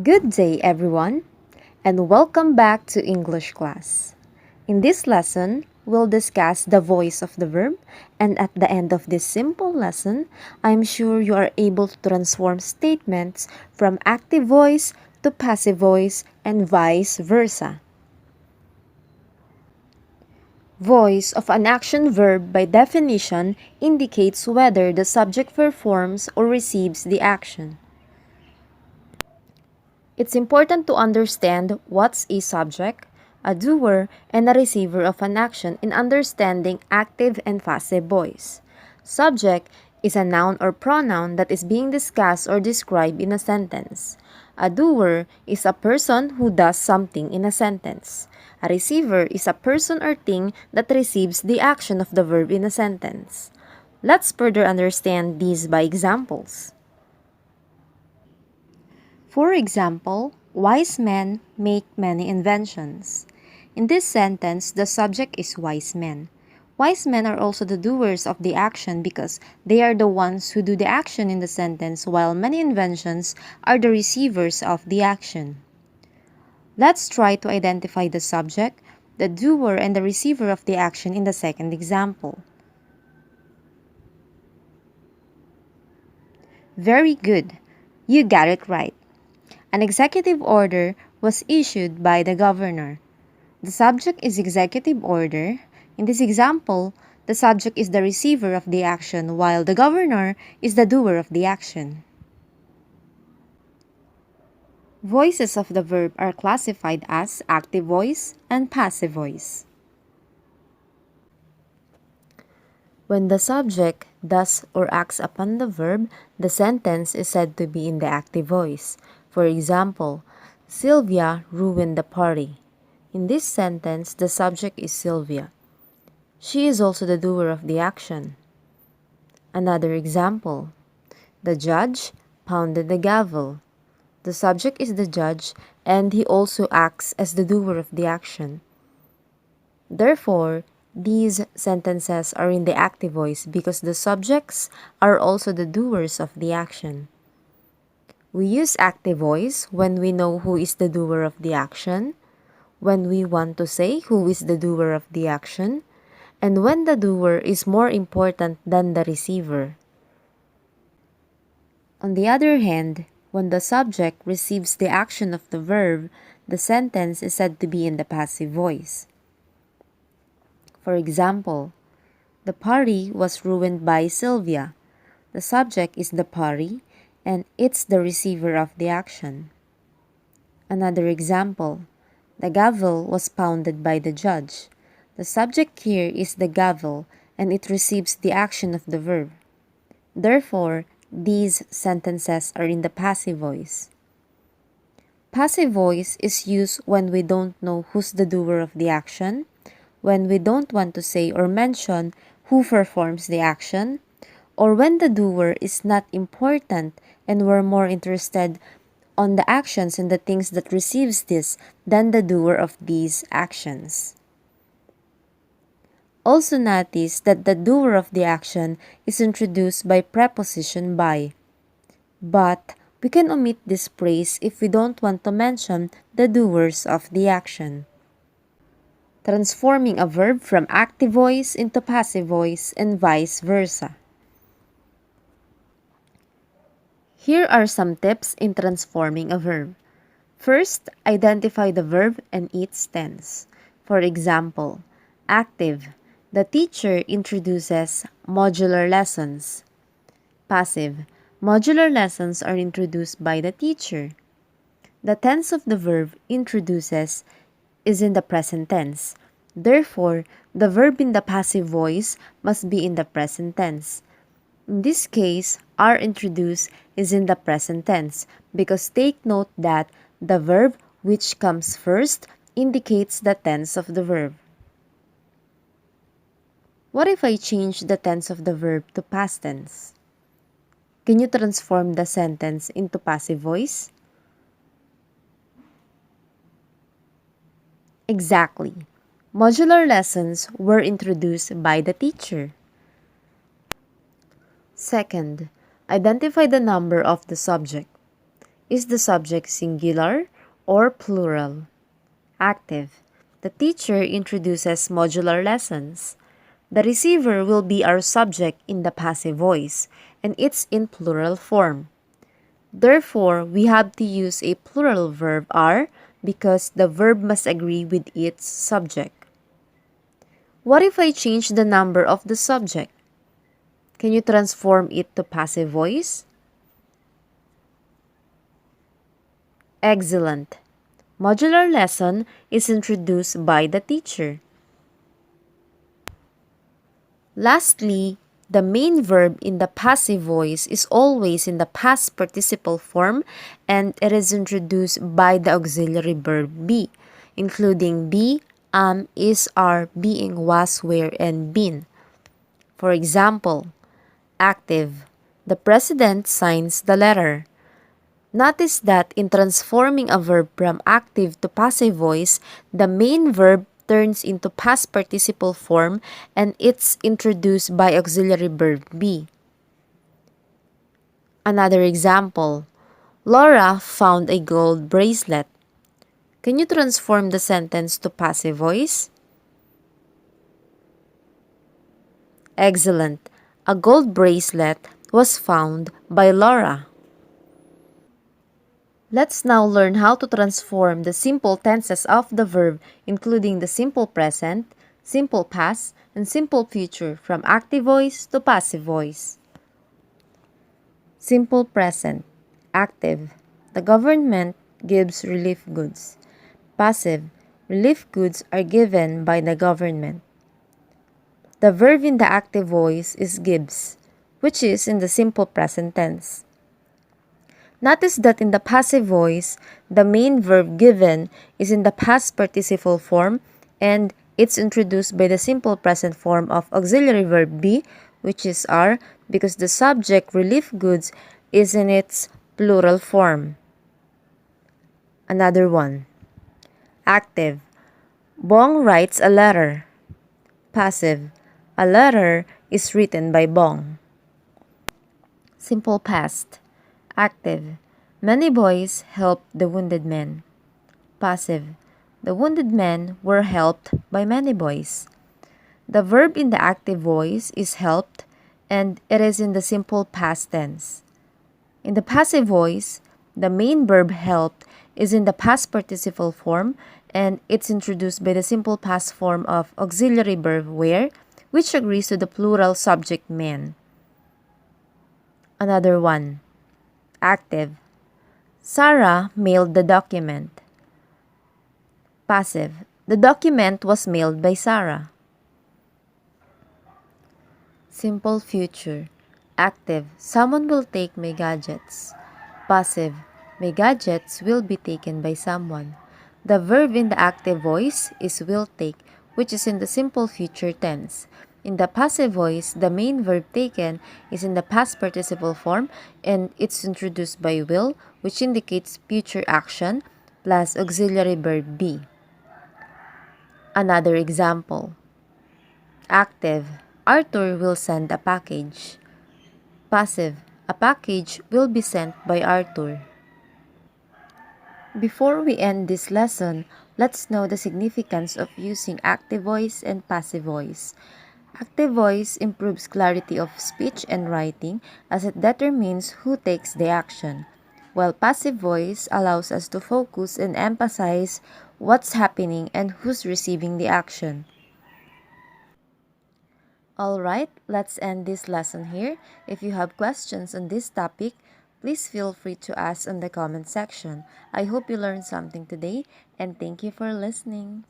Good day, everyone, and welcome back to English class. In this lesson, we'll discuss the voice of the verb, and at the end of this simple lesson, I'm sure you are able to transform statements from active voice to passive voice and vice versa. Voice of an action verb by definition indicates whether the subject performs or receives the action. It's important to understand what's a subject, a doer, and a receiver of an action in understanding active and passive voice. Subject is a noun or pronoun that is being discussed or described in a sentence. A doer is a person who does something in a sentence. A receiver is a person or thing that receives the action of the verb in a sentence. Let's further understand these by examples. For example, wise men make many inventions. In this sentence, the subject is wise men. Wise men are also the doers of the action because they are the ones who do the action in the sentence, while many inventions are the receivers of the action. Let's try to identify the subject, the doer, and the receiver of the action in the second example. Very good. You got it right. An executive order was issued by the governor. The subject is executive order. In this example, the subject is the receiver of the action while the governor is the doer of the action. Voices of the verb are classified as active voice and passive voice. When the subject does or acts upon the verb, the sentence is said to be in the active voice. For example, Sylvia ruined the party. In this sentence, the subject is Sylvia. She is also the doer of the action. Another example, the judge pounded the gavel. The subject is the judge and he also acts as the doer of the action. Therefore, these sentences are in the active voice because the subjects are also the doers of the action. We use active voice when we know who is the doer of the action, when we want to say who is the doer of the action, and when the doer is more important than the receiver. On the other hand, when the subject receives the action of the verb, the sentence is said to be in the passive voice. For example, the party was ruined by Sylvia. The subject is the party and it's the receiver of the action. Another example, the gavel was pounded by the judge. The subject here is the gavel and it receives the action of the verb. Therefore, these sentences are in the passive voice. Passive voice is used when we don't know who's the doer of the action, when we don't want to say or mention who performs the action, or when the doer is not important and we're more interested on the actions and the things that receives this than the doer of these actions. Also notice that the doer of the action is introduced by preposition by. But we can omit this phrase if we don't want to mention the doers of the action. Transforming a verb from active voice into passive voice and vice versa. Here are some tips in transforming a verb. First, identify the verb and its tense. For example, active. The teacher introduces modular lessons. Passive. Modular lessons are introduced by the teacher. The tense of the verb introduces is in the present tense. Therefore, the verb in the passive voice must be in the present tense. In this case, are introduced is in the present tense because take note that the verb which comes first indicates the tense of the verb. What if I change the tense of the verb to past tense? Can you transform the sentence into passive voice? Exactly. Modular lessons were introduced by the teacher. Second, identify the number of the subject. Is the subject singular or plural? Active. The teacher introduces modular lessons. The receiver will be our subject in the passive voice, and it's in plural form. Therefore, we have to use a plural verb are because the verb must agree with its subject. What if I change the number of the subject? Can you transform it to passive voice? Excellent. Modular lesson is introduced by the teacher. Lastly, the main verb in the passive voice is always in the past participle form and it is introduced by the auxiliary verb be, including be, am, is, are, being, was, were, and been. For example, active. The president signs the letter. Notice that in transforming a verb from active to passive voice, the main verb turns into past participle form and it's introduced by auxiliary verb be. Another example, Laura found a gold bracelet. Can you transform the sentence to passive voice? Excellent. A gold bracelet was found by Laura. Let's now learn how to transform the simple tenses of the verb, including the simple present, simple past, and simple future from active voice to passive voice. Simple present. Active. The government gives relief goods. Passive. Relief goods are given by the government. The verb in the active voice is gives, which is in the simple present tense. Notice that in the passive voice, the main verb given is in the past participle form and it's introduced by the simple present form of auxiliary verb be, which is are, because the subject relief goods is in its plural form. Another one. Active. Bong writes a letter. Passive. A letter is written by Bong. Simple past. Active. Many boys helped the wounded men. Passive. The wounded men were helped by many boys. The verb in the active voice is helped and it is in the simple past tense. In the passive voice, the main verb helped is in the past participle form and it's introduced by the simple past form of auxiliary verb were, which agrees to the plural subject men. Another one. Active. Sarah mailed the document. Passive. The document was mailed by Sarah. Simple future. Active. Someone will take my gadgets. Passive. My gadgets will be taken by someone. The verb in the active voice is will take, which is in the simple future tense. In the passive voice, the main verb taken is in the past participle form and it's introduced by will, which indicates future action, plus auxiliary verb be. Another example. Active. Arthur will send a package. Passive. A package will be sent by Arthur. Before we end this lesson, let's know the significance of using active voice and passive voice. Active voice improves clarity of speech and writing as it determines who takes the action, while passive voice allows us to focus and emphasize what's happening and who's receiving the action. Alright, let's end this lesson here. If you have questions on this topic, please feel free to ask in the comment section. I hope you learned something today and thank you for listening.